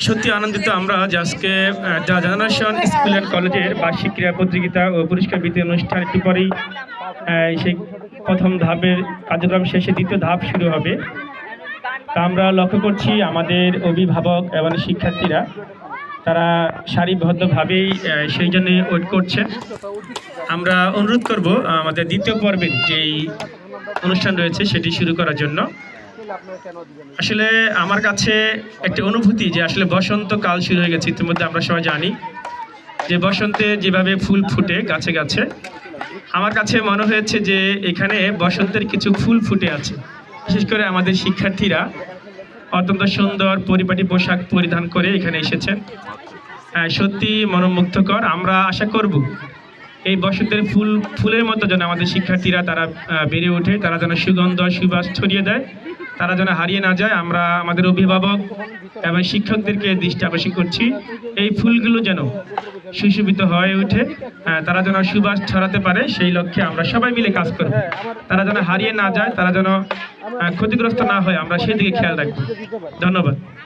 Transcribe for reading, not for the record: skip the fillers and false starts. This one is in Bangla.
সত্যি আনন্দিত আমরা যে আজকে দ্য জেনারেশন স্কুল অ্যান্ড কলেজের বার্ষিক ক্রীড়া প্রতিযোগিতা ও পুরস্কার বিতরণ অনুষ্ঠান একটু পরেই সেই প্রথম ধাপের কার্যক্রম শেষে দ্বিতীয় ধাপ শুরু হবে। তা আমরা লক্ষ্য করছি আমাদের অভিভাবক এবং শিক্ষার্থীরা তারা সারিবদ্ধভাবেই সেই জন্য ওয়েট করছেন। আমরা অনুরোধ করব আমাদের দ্বিতীয় পর্বের যেই অনুষ্ঠান রয়েছে সেটি শুরু করার জন্য। আসলে আমার কাছে একটা অনুভূতি যে আসলে বসন্তকাল শুরু হয়ে গেছে। ইতিমধ্যে আমরা সবাই জানি যে বসন্তে যেভাবে ফুল ফুটে গাছে গাছে, আমার কাছে মনে হয়েছে যে এখানে বসন্তের কিছু ফুল ফুটে আছে। বিশেষ করে আমাদের শিক্ষার্থীরা অত্যন্ত সুন্দর পরিপাটি পোশাক পরিধান করে এখানে এসেছেন, সত্যি মনোমুগ্ধকর। আমরা আশা করব এই বসন্তের ফুলের মতো যেন আমাদের শিক্ষার্থীরা তারা বেড়ে ওঠে, তারা যেন সুগন্ধ সুবাস ছড়িয়ে দেয়, তারা যেন হারিয়ে না যায়। আমরা আমাদের অভিভাবক এবং শিক্ষকদেরকে দৃষ্টি আকর্ষণ করছি এই ফুলগুলো যেন সুশোভিত হয়ে ওঠে, তারা যেন সুবাস ছড়াতে পারে, সেই লক্ষ্যে আমরা সবাই মিলে কাজ করব। তারা যেন হারিয়ে না যায়, তারা যেন ক্ষতিগ্রস্ত না হয়, আমরা সেই দিকে খেয়াল রাখব। ধন্যবাদ।